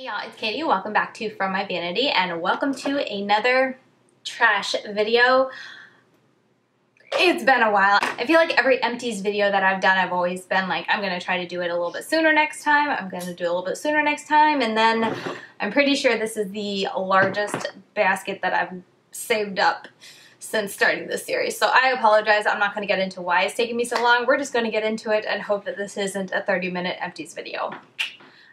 Hey y'all, it's Katie. Welcome back to From My Vanity and welcome to another trash video. It's been a while. I feel like every Empties video that I've done, I've always been like, I'm going to try to do it a little bit sooner next time. I'm going to do it a little bit sooner next time. And then I'm pretty sure this is the largest basket that I've saved up since starting this series. So I apologize. I'm not going to get into why it's taking me so long. We're just going to get into it and hope that this isn't a 30-minute Empties video.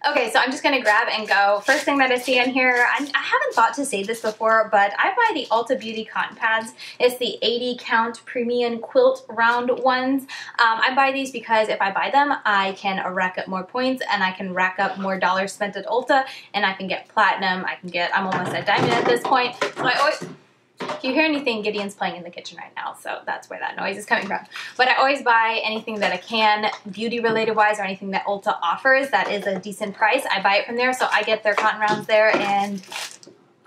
Okay, so I'm just going to grab and go. First thing that I see in here, I haven't thought to say this before, but I buy the Ulta Beauty cotton pads. It's the 80 count premium quilt round ones. I buy these because if I buy them, I can rack up more points and I can rack up more dollars spent at Ulta and I can get platinum. I'm almost at diamond at this point. So I always... If you hear anything, Gideon's playing in the kitchen right now, so that's where that noise is coming from. But I always buy anything that I can, beauty-related wise, or anything that Ulta offers that is a decent price. I buy it from there, so I get their cotton rounds there, and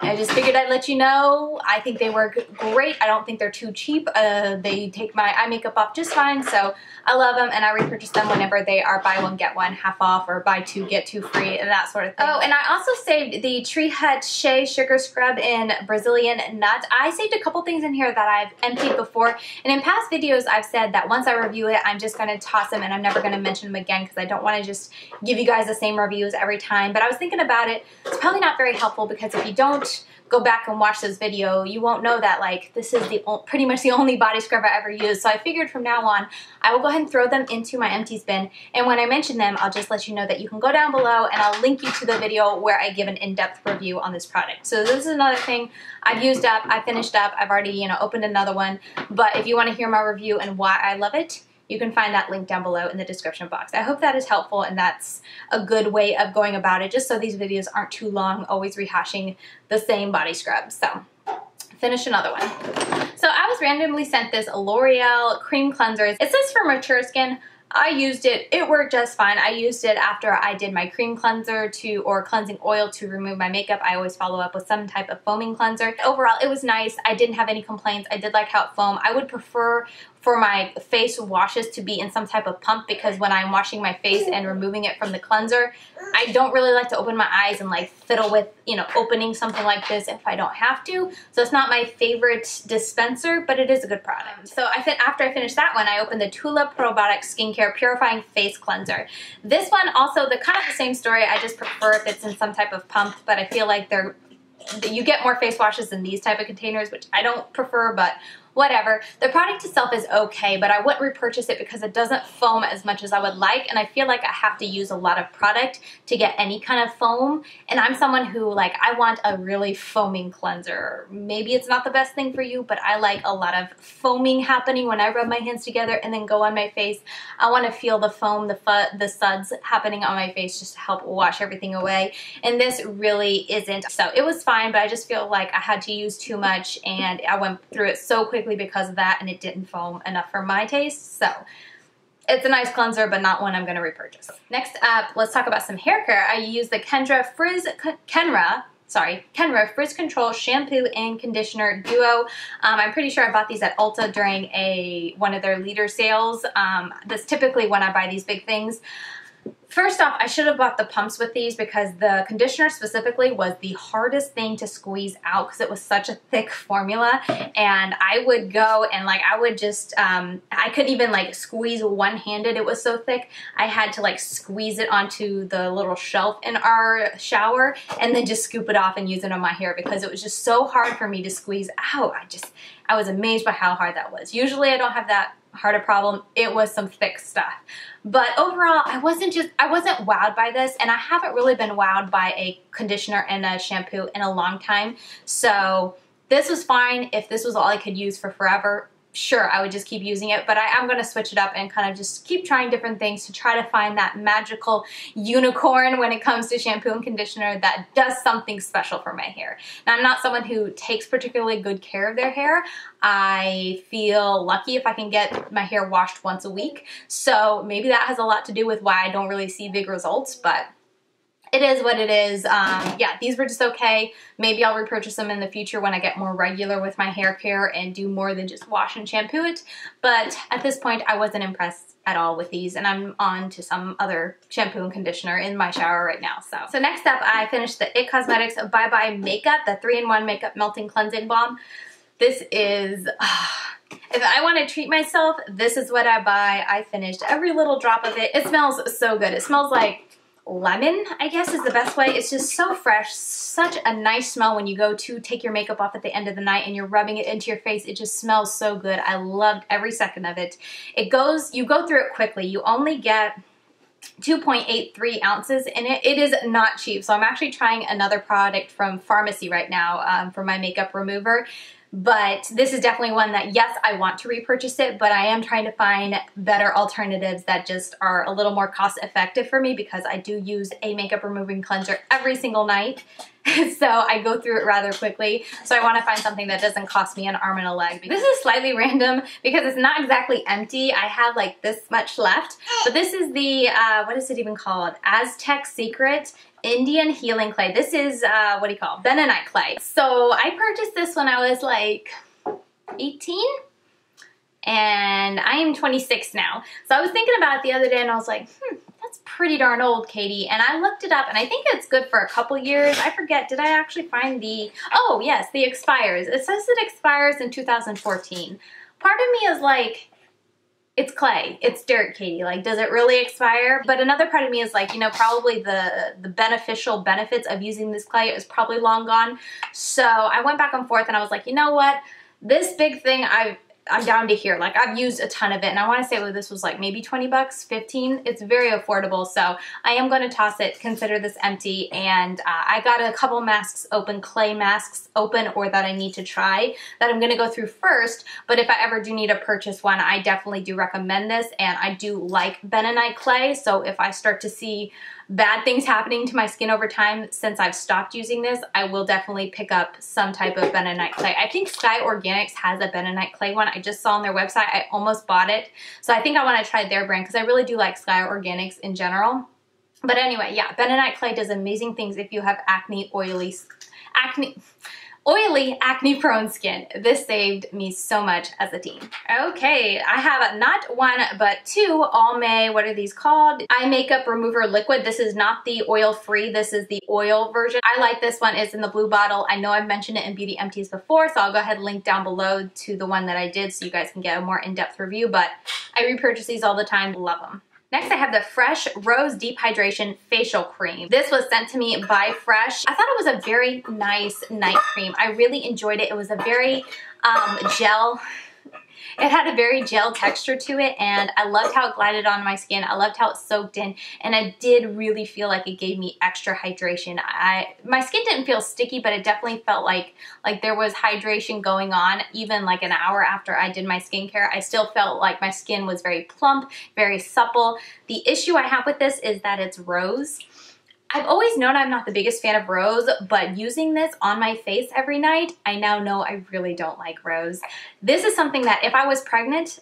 I just figured I'd let you know. I think they work great. I don't think they're too cheap. They take my eye makeup off just fine, so I love them, and I repurchase them whenever they are buy one, get one, half off, or buy two, get two free, and that sort of thing. Oh, and I also saved the Tree Hut Shea Sugar Scrub in Brazilian Nut. I saved a couple things in here that I've emptied before, and in past videos I've said that once I review it, I'm just going to toss them, and I'm never going to mention them again because I don't want to just give you guys the same reviews every time. But I was thinking about it. It's probably not very helpful because if you don't go back and watch this video, you won't know that like this is pretty much the only body scrub I ever used. So I figured from now on, I will go ahead and throw them into my empties bin. And when I mention them, I'll just let you know that you can go down below and I'll link you to the video where I give an in-depth review on this product. So this is another thing I've used up, I finished up, I've already, opened another one. But if you want to hear my review and why I love it, you can find that link down below in the description box. I hope that is helpful and that's a good way of going about it, just so these videos aren't too long, always rehashing the same body scrub. So, finish another one. So I was randomly sent this L'Oreal cream cleanser. It says for mature skin. I used it. It worked just fine. I used it after I did my cream cleanser or cleansing oil to remove my makeup. I always follow up with some type of foaming cleanser. Overall, it was nice. I didn't have any complaints. I did like how it foamed. I would prefer for my face washes to be in some type of pump because when I'm washing my face and removing it from the cleanser, I don't really like to open my eyes and like fiddle with, opening something like this if I don't have to. So it's not my favorite dispenser, but it is a good product. So after I finished that one, I opened the TULA Probiotic Skincare Purifying Face Cleanser. This one also, kind of the same story. I just prefer if it's in some type of pump, but I feel like you get more face washes in these type of containers, which I don't prefer, but whatever. The product itself is okay, but I wouldn't repurchase it because it doesn't foam as much as I would like, and I feel like I have to use a lot of product to get any kind of foam, and I'm someone who, I want a really foaming cleanser. Maybe it's not the best thing for you, but I like a lot of foaming happening when I rub my hands together and then go on my face. I want to feel the foam, the suds happening on my face just to help wash everything away, and this really isn't. So it was fine, but I just feel like I had to use too much, and I went through it so quickly because of that, and it didn't foam enough for my taste. So it's a nice cleanser, but not one I'm going to repurchase. Next up, let's talk about some hair care. I use the Kenra Frizz Control Shampoo and Conditioner Duo. I'm pretty sure I bought these at Ulta during one of their leader sales. That's typically when I buy these big things. First off, I should have bought the pumps with these because the conditioner specifically was the hardest thing to squeeze out because it was such a thick formula, and I would go and I would just, I couldn't even squeeze one-handed. It was so thick. I had to squeeze it onto the little shelf in our shower and then just scoop it off and use it on my hair because it was just so hard for me to squeeze out. I was amazed by how hard that was. Usually I don't have that hard a problem. It was some thick stuff. But overall, I wasn't wowed by this, and I haven't really been wowed by a conditioner and a shampoo in a long time. So this was fine. If this was all I could use for forever, sure, I would just keep using it, but I am going to switch it up and kind of just keep trying different things to try to find that magical unicorn when it comes to shampoo and conditioner that does something special for my hair. Now, I'm not someone who takes particularly good care of their hair. I feel lucky if I can get my hair washed once a week, so maybe that has a lot to do with why I don't really see big results, but it is what it is. Yeah, these were just okay. Maybe I'll repurchase them in the future when I get more regular with my hair care and do more than just wash and shampoo it. But at this point, I wasn't impressed at all with these, and I'm on to some other shampoo and conditioner in my shower right now. So next up, I finished the IT Cosmetics Bye Bye Makeup, the 3-in-1 Makeup Melting Cleansing Balm. This is, if I want to treat myself, this is what I buy. I finished every little drop of it. It smells so good. It smells like lemon, I guess is the best way. It's just so fresh, such a nice smell when you go to take your makeup off at the end of the night and you're rubbing it into your face. It just smells so good. I loved every second of it. You go through it quickly. You only get 2.83 ounces in it. It is not cheap. So I'm actually trying another product from Pharmacy right now for my makeup remover. But this is definitely one that, yes, I want to repurchase it, but I am trying to find better alternatives that just are a little more cost effective for me, because I do use a makeup removing cleanser every single night. So I go through it rather quickly. So I want to find something that doesn't cost me an arm and a leg. This is slightly random because it's not exactly empty. I have like this much left, but this is the, what is it even called? Aztec Secret Indian Healing Clay. This is, what do you call it? Bentonite clay. So I purchased this when I was like 18 and I am 26 now. So I was thinking about it the other day and I was like, that's pretty darn old, Katie. And I looked it up and I think it's good for a couple years. I forget, did I actually find the, oh yes, the expires. It says it expires in 2014. Part of me is like, it's clay, it's dirt, Katie. Like, does it really expire? But another part of me is like, you know, probably the beneficial benefits of using this clay is probably long gone. So I went back and forth and I was like, you know what? This big thing, I'm down to here. Like, I've used a ton of it, and I want to say this was like maybe 20 bucks, 15. It's very affordable, so I am going to toss it, consider this empty, and I got a couple masks open, clay masks open, or that I need to try, that I'm going to go through first, but if I ever do need to purchase one, I definitely do recommend this, and I do like bentonite clay, so if I start to see bad things happening to my skin over time since I've stopped using this, I will definitely pick up some type of bentonite clay. I think Sky Organics has a bentonite clay one. I just saw on their website. I almost bought it. So I think I want to try their brand because I really do like Sky Organics in general. But anyway, yeah, bentonite clay does amazing things if you have oily, acne-prone skin. This saved me so much as a teen. Okay, I have not one, but two Almay, what are these called? Eye Makeup Remover Liquid. This is not the oil-free, this is the oil version. I like this one, it's in the blue bottle. I know I've mentioned it in Beauty Empties before, so I'll go ahead and link down below to the one that I did so you guys can get a more in-depth review, but I repurchase these all the time, love them. Next, I have the Fresh Rose Deep Hydration Facial Cream. This was sent to me by Fresh. I thought it was a very nice night cream. I really enjoyed it. It was a very gel. It had a very gel texture to it, and I loved how it glided on my skin. I loved how it soaked in, and I did really feel like it gave me extra hydration. My skin didn't feel sticky, but it definitely felt like there was hydration going on. Even like an hour after I did my skincare, I still felt like my skin was very plump, very supple. The issue I have with this is that it's rose. I've always known I'm not the biggest fan of rose, but using this on my face every night, I now know I really don't like rose. This is something that if I was pregnant,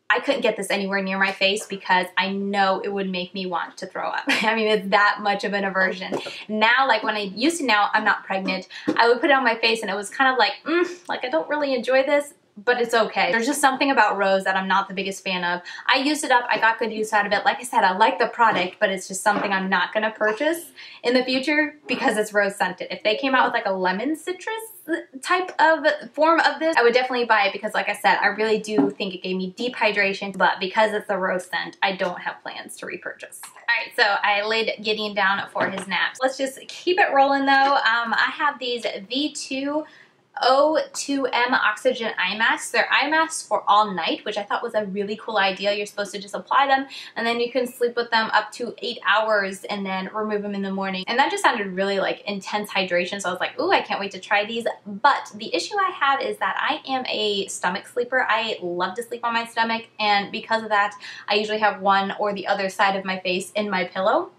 I couldn't get this anywhere near my face because I know it would make me want to throw up. I mean, it's that much of an aversion. Now, like when I used to, now I'm not pregnant, I would put it on my face and it was kind of like, like I don't really enjoy this, but it's okay. There's just something about rose that I'm not the biggest fan of. I used it up, I got good use out of it. Like I said, I like the product, but it's just something I'm not gonna purchase in the future because it's rose scented. If they came out with like a lemon citrus type of form of this, I would definitely buy it because like I said, I really do think it gave me deep hydration, but because it's a rose scent, I don't have plans to repurchase. Alright, so I laid Gideon down for his naps. Let's just keep it rolling though. I have these V2 O2M Oxygen Eye Masks. They're eye masks for all night, which I thought was a really cool idea. You're supposed to just apply them and then you can sleep with them up to 8 hours and then remove them in the morning. And that just sounded really like intense hydration. So I was like, ooh, I can't wait to try these. But the issue I have is that I am a stomach sleeper. I love to sleep on my stomach, and because of that, I usually have one or the other side of my face in my pillow.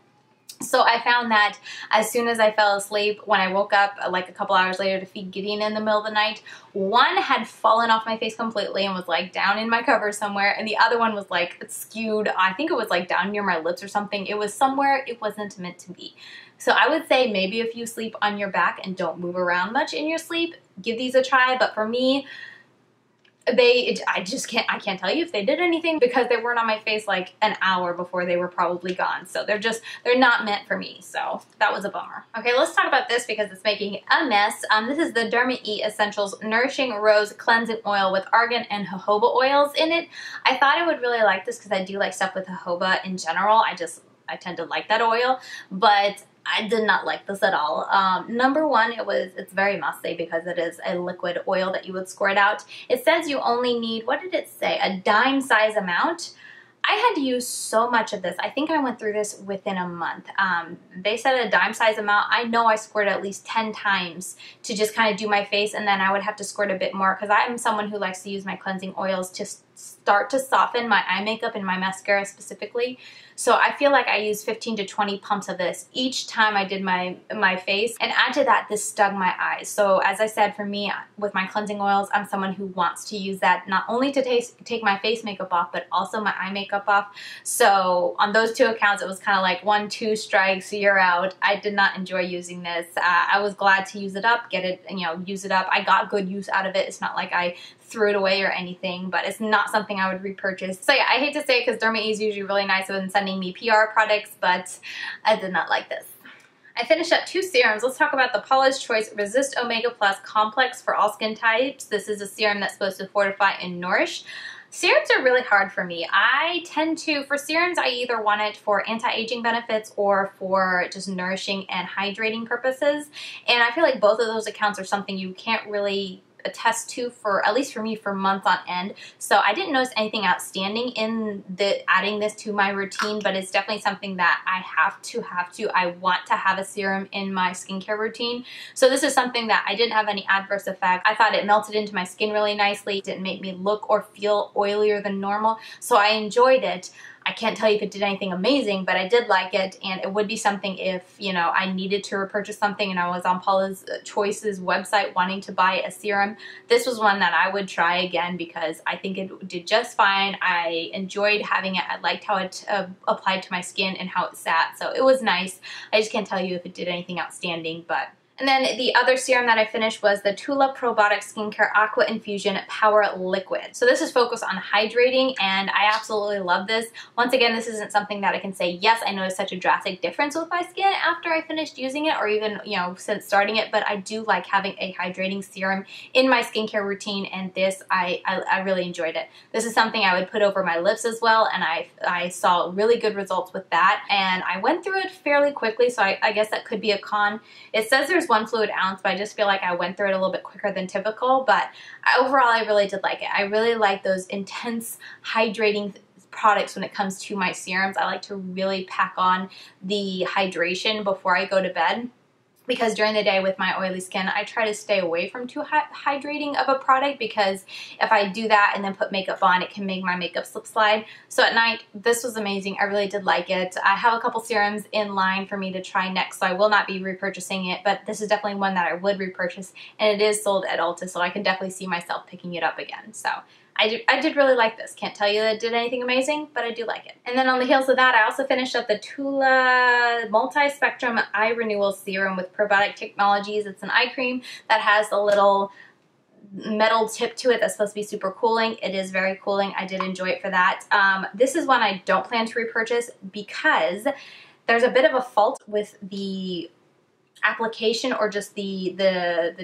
So I found that as soon as I fell asleep, when I woke up like a couple hours later to feed Gideon in the middle of the night, one had fallen off my face completely and was like down in my cover somewhere, and the other one was like skewed. I think it was like down near my lips or something. It was somewhere it wasn't meant to be. So I would say maybe if you sleep on your back and don't move around much in your sleep, give these a try. But for me, I can't tell you if they did anything because they weren't on my face like an hour before they were probably gone. So they're not meant for me. So that was a bummer. Okay, let's talk about this because it's making a mess. This is the DermaE Essentials Nourishing Rose Cleansing Oil with argan and jojoba oils in it. I thought I would really like this because I do like stuff with jojoba in general. I tend to like that oil, but I did not like this at all. Number one, it's very messy because it is a liquid oil that you would squirt out. It says you only need, what did it say? A dime size amount. I had to use so much of this. I think I went through this within a month. They said a dime size amount. I know I squirted at least 10 times to just kind of do my face, and then I would have to squirt a bit more because I am someone who likes to use my cleansing oils to start to soften my eye makeup and my mascara specifically. So I feel like I used 15 to 20 pumps of this each time I did my face. And add to that, this stung my eyes. So as I said, for me, with my cleansing oils, I'm someone who wants to use that not only to take my face makeup off, but also my eye makeup off. So on those two accounts, it was kind of like 1, 2 strikes, you're out. I did not enjoy using this. I was glad to use it up, use it up. I got good use out of it. It's not like I threw it away or anything, but it's not something I would repurchase. So yeah, I hate to say it because DermaE is usually really nice when sending me PR products, but I did not like this. I finished up 2 serums. Let's talk about the Paula's Choice Resist Omega Plus Complex for all skin types. This is a serum that's supposed to fortify and nourish. Serums are really hard for me. I tend to, for serums, I either want it for anti-aging benefits or for just nourishing and hydrating purposes. And I feel like both of those accounts are something you can't really attest to, for at least for me, for months on end. So I didn't notice anything outstanding in adding this to my routine, but it's definitely something that I I want to have a serum in my skincare routine. So this is something that I didn't have any adverse effect. I thought it melted into my skin really nicely. It didn't make me look or feel oilier than normal. So I enjoyed it. I can't tell you if it did anything amazing, but I did like it, and it would be something if, I needed to repurchase something and I was on Paula's Choice's website wanting to buy a serum. This was one that I would try again because I think it did just fine. I enjoyed having it. I liked how it applied to my skin and how it sat, so it was nice. I just can't tell you if it did anything outstanding, but... And then the other serum that I finished was the TULA Probiotic Skincare Aqua Infusion Power Liquid. So this is focused on hydrating, and I absolutely love this. Once again, this isn't something that I can say, yes, I noticed such a drastic difference with my skin after I finished using it, or even, since starting it, but I do like having a hydrating serum in my skincare routine, and this, I really enjoyed it. This is something I would put over my lips as well, and I saw really good results with that, and I went through it fairly quickly, so I guess that could be a con. It says there's 1 fluid ounce, but I just feel like I went through it a little bit quicker than typical, but overall I really did like it. I really like those intense hydrating products when it comes to my serums. I like to really pack on the hydration before I go to bed, because during the day with my oily skin, I try to stay away from too hydrating of a product, because if I do that and then put makeup on, it can make my makeup slip slide. So at night, this was amazing. I really did like it. I have a couple serums in line for me to try next, so I will not be repurchasing it, but this is definitely one that I would repurchase, and it is sold at Ulta, so I can definitely see myself picking it up again. So I did really like this. Can't tell you that it did anything amazing, but I do like it. And then on the heels of that, I also finished up the TULA Multi-Spectrum Eye Renewal Serum with Probiotic Technologies. It's an eye cream that has a little metal tip to it that's supposed to be super cooling. It is very cooling. I did enjoy it for that. This is one I don't plan to repurchase because there's a bit of a fault with the application, or just the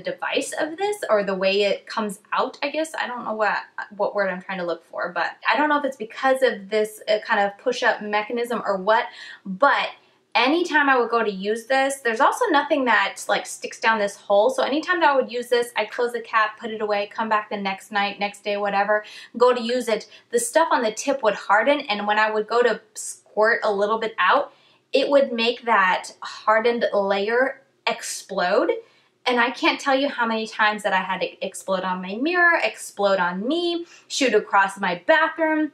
device of this, or the way it comes out, I guess. I don't know what word I'm trying to look for, but I don't know if it's because of this kind of push-up mechanism or what, but anytime I would go to use this, there's also nothing that like sticks down this hole, so anytime that I would use this, I'd close the cap, put it away, come back the next night, next day, whatever, go to use it, the stuff on the tip would harden, and when I would go to squirt a little bit out, it would make that hardened layer explode. And I can't tell you how many times that I had it explode on my mirror, explode on me, shoot across my bathroom,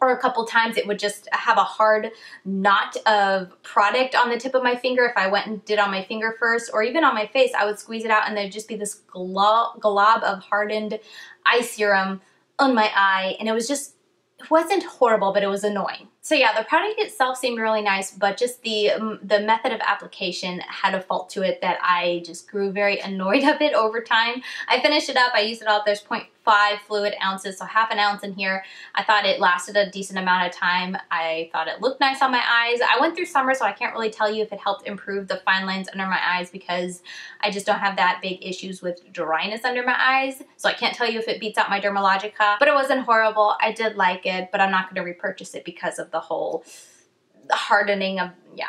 or a couple times it would just have a hard knot of product on the tip of my finger. If I went and did on my finger first, or even on my face, I would squeeze it out and there'd just be this glob of hardened eye serum on my eye, and it wasn't horrible, but it was annoying. So yeah, the product itself seemed really nice, but just the method of application had a fault to it that I just grew very annoyed of it over time. I finished it up, I used it all. There's 0.5 5 fluid ounces, so half an ounce in here. I thought it lasted a decent amount of time. I thought it looked nice on my eyes. I went through summer, so I can't really tell you if it helped improve the fine lines under my eyes because I just don't have that big issues with dryness under my eyes. So I can't tell you if it beats out my Dermalogica, but it wasn't horrible. I did like it, but I'm not going to repurchase it because of the whole hardening of, yeah,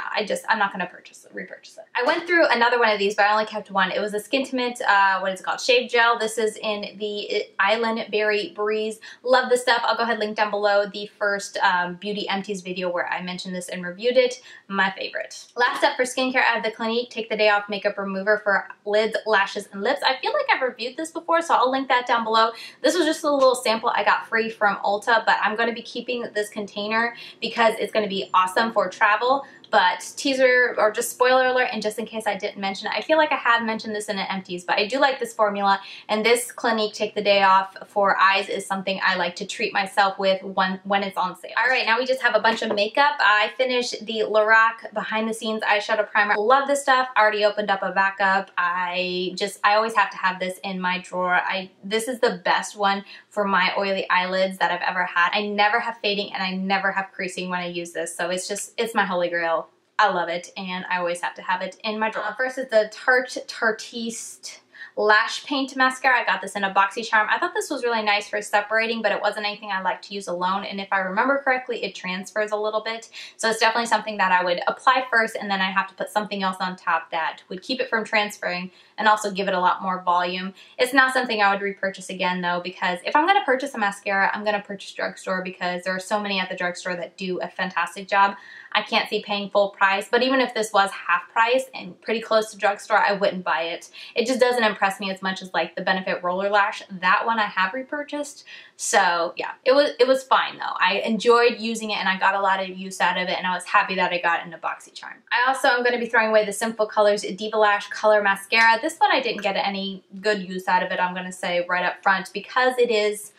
I'm not going to repurchase it. I went through another one of these, but I only kept one. It was a Skintimate, what is it called? Shave gel. This is in the Island Berry Breeze. Love this stuff. I'll go ahead and link down below the first Beauty Empties video where I mentioned this and reviewed it. My favorite. Last up for skincare, I have the Clinique Take the Day Off Makeup Remover for lids, lashes, and lips. I feel like I've reviewed this before, so I'll link that down below. This was just a little sample I got free from Ulta, but I'm going to be keeping this container because it's going to be awesome for travel. But teaser or just spoiler alert, and just in case I didn't mention it, I feel like I have mentioned this in an Empties, but I do like this formula, and this Clinique Take the Day Off for eyes is something I like to treat myself with when it's on sale. Alright, now we just have a bunch of makeup. I finished the LORAC Behind the Scenes Eyeshadow Primer. Love this stuff. Already opened up a backup. I always have to have this in my drawer. This is the best one for my oily eyelids that I've ever had. I never have fading and I never have creasing when I use this, so it's my holy grail. I love it, and I always have to have it in my drawer. First is the Tarte Lash Paint Mascara. I got this in a BoxyCharm. I thought this was really nice for separating, but it wasn't anything I like to use alone, and if I remember correctly, it transfers a little bit. So it's definitely something that I would apply first, and then I have to put something else on top that would keep it from transferring and also give it a lot more volume. It's not something I would repurchase again though, because if I'm going to purchase a mascara, I'm going to purchase drugstore because there are so many at the drugstore that do a fantastic job. I can't see paying full price, but even if this was half price and pretty close to drugstore, I wouldn't buy it. It just doesn't impress me as much as like the Benefit Roller Lash. That one I have repurchased. So yeah, it was fine though. I enjoyed using it and I got a lot of use out of it, and I was happy that I got it in a BoxyCharm. I also am going to be throwing away the Simple Colors Diva Lash Color Mascara. This one I didn't get any good use out of it, I'm going to say right up front, because it is,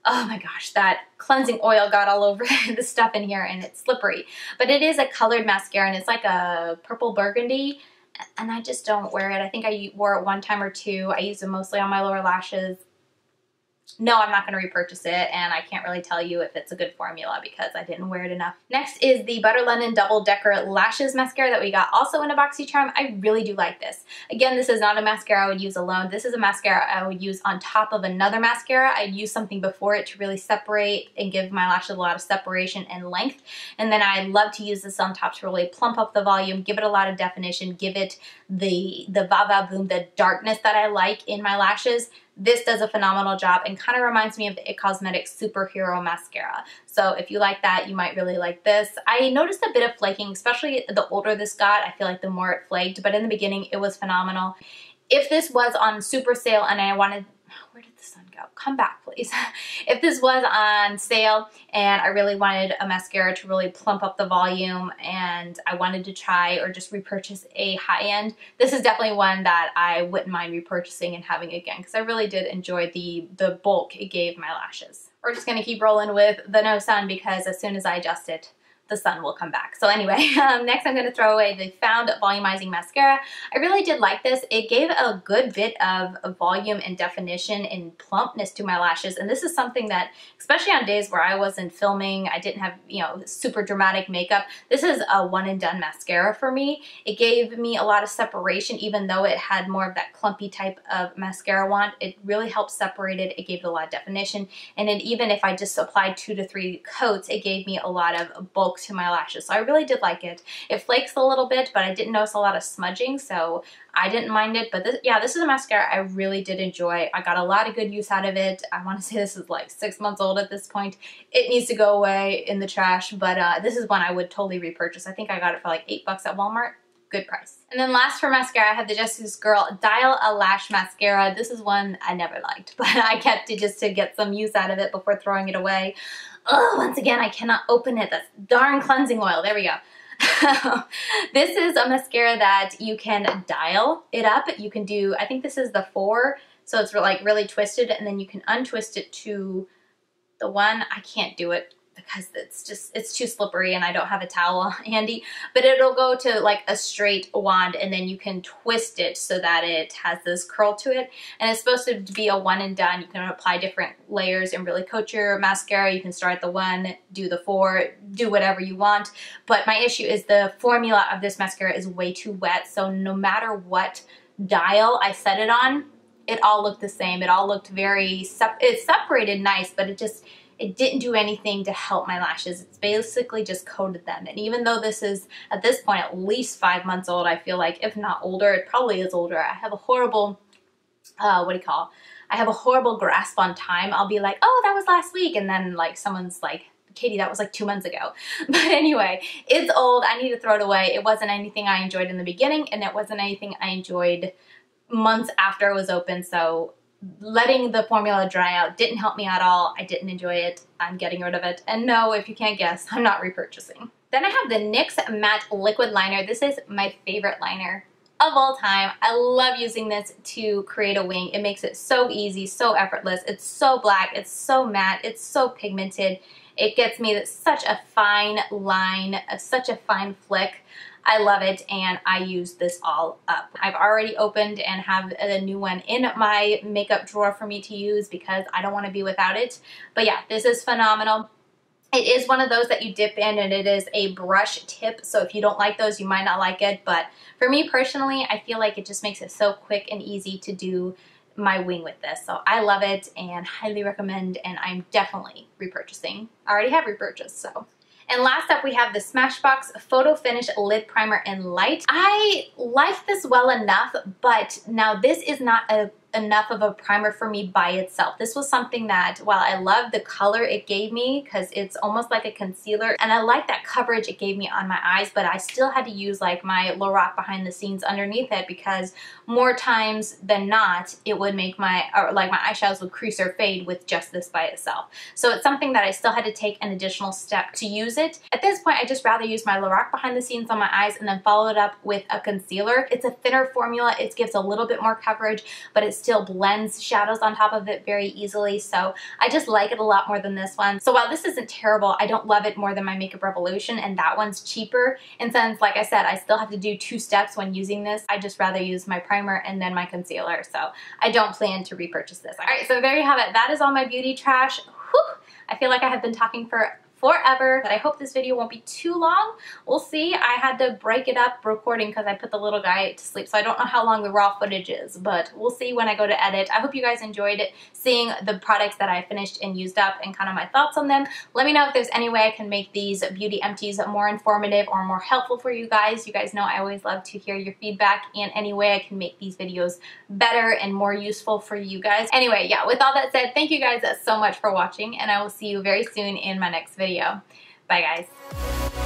oh my gosh, that cleansing oil got all over the stuff in here and it's slippery. But it is a colored mascara and it's like a purple burgundy, and I just don't wear it. I think I wore it one time or two. I use it mostly on my lower lashes. No, I'm not going to repurchase it, and I can't really tell you if it's a good formula because I didn't wear it enough. Next is the Butter London Double Decker Lashes Mascara that we got also in a BoxyCharm. I really do like this. Again, this is not a mascara I would use alone. This is a mascara I would use on top of another mascara. I'd use something before it to really separate and give my lashes a lot of separation and length. And then I love to use this on top to really plump up the volume, give it a lot of definition, give it the va boom, the darkness that I like in my lashes. This does a phenomenal job and kind of reminds me of the IT Cosmetics Superhero Mascara. So if you like that, you might really like this. I noticed a bit of flaking, especially the older this got. I feel like the more it flaked, but in the beginning, it was phenomenal. If this was on super sale and I wanted, where did the sun go? Come back, please. If this was on sale and I really wanted a mascara to really plump up the volume and I wanted to try or just repurchase a high-end, this is definitely one that I wouldn't mind repurchasing and having again because I really did enjoy the bulk it gave my lashes. We're just going to keep rolling with the no sun because as soon as I adjust it, the sun will come back. So anyway, next I'm going to throw away the Found Volumizing Mascara. I really did like this. It gave a good bit of volume and definition and plumpness to my lashes, and this is something that, especially on days where I wasn't filming, I didn't have, you know, super dramatic makeup, this is a one and done mascara for me. It gave me a lot of separation even though it had more of that clumpy type of mascara wand. It really helped separate it. It gave it a lot of definition, and then even if I just applied 2 to 3 coats, it gave me a lot of bulk to my lashes. So I really did like it. It flakes a little bit, but I didn't notice a lot of smudging, so I didn't mind it. But this, yeah, this is a mascara I really did enjoy. I got a lot of good use out of it. I want to say this is like 6 months old at this point. It needs to go away in the trash, but this is one I would totally repurchase. I think I got it for like $8 at Walmart. Good price. And then last for mascara, I have the Justice Girl Dial-A-Lash Mascara. This is one I never liked, but I kept it just to get some use out of it before throwing it away. Oh, once again, I cannot open it. That's darn cleansing oil. There we go. This is a mascara that you can dial it up. You can do, I think this is the 4, so it's like really twisted, and then you can untwist it to the 1. I can't do it because it's too slippery and I don't have a towel handy, but it'll go to like a straight wand and then you can twist it so that it has this curl to it. And it's supposed to be a one and done. You can apply different layers and really coat your mascara. You can start at the 1, do the 4, do whatever you want. But my issue is the formula of this mascara is way too wet. So no matter what dial I set it on, it all looked the same. It all looked very, it separated nice, but it didn't do anything to help my lashes. It's basically just coated them. And even though this is, at this point, at least 5 months old, I feel like, if not older, it probably is older. I have a horrible, I have a horrible grasp on time. I'll be like, oh, that was last week. And then like someone's like, Katie, that was like 2 months ago. But anyway, it's old. I need to throw it away. It wasn't anything I enjoyed in the beginning, and it wasn't anything I enjoyed months after it was open. So letting the formula dry out didn't help me at all. I didn't enjoy it. I'm getting rid of it. And no, if you can't guess, I'm not repurchasing. Then I have the NYX Matte Liquid Liner. This is my favorite liner of all time. I love using this to create a wing. It makes it so easy, so effortless. It's so black, it's so matte, it's so pigmented. It gets me such a fine line, such a fine flick. I love it, and I use this all up. I've already opened and have a new one in my makeup drawer for me to use because I don't want to be without it. But yeah, this is phenomenal. It is one of those that you dip in, and it is a brush tip, so if you don't like those, you might not like it. But for me personally, I feel like it just makes it so quick and easy to do my wing with this. So I love it and highly recommend, and I'm definitely repurchasing. I already have repurchased, so. And last up, we have the Smashbox Photo Finish Lid Primer in Light. I like this well enough, but now this is not enough of a primer for me by itself. This was something that, while I love the color it gave me, because it's almost like a concealer, and I like that coverage it gave me on my eyes, but I still had to use like my LORAC behind the scenes underneath it, because more times than not, it would make my eyeshadows would crease or fade with just this by itself. So it's something that I still had to take an additional step to use it. At this point, I just rather use my LORAC behind the scenes on my eyes and then follow it up with a concealer. It's a thinner formula. It gives a little bit more coverage, but it still blends shadows on top of it very easily. So I just like it a lot more than this one. So while this isn't terrible, I don't love it more than my Makeup Revolution, and that one's cheaper. And since, like I said, I still have to do 2 steps when using this, I just rather use my primer and then my concealer. So I don't plan to repurchase this. All right, so there you have it. That is all my beauty trash. Whew. I feel like I have been talking for forever, but I hope this video won't be too long. We'll see. I had to break it up recording because I put the little guy to sleep, so I don't know how long the raw footage is, but we'll see when I go to edit. I hope you guys enjoyed it, seeing the products that I finished and used up and kind of my thoughts on them. Let me know if there's any way I can make these beauty empties more informative or more helpful for you guys. You guys know I always love to hear your feedback, and any way I can make these videos better and more useful for you guys. Anyway, yeah, with all that said, thank you guys so much for watching, and I will see you very soon in my next video. Bye, guys.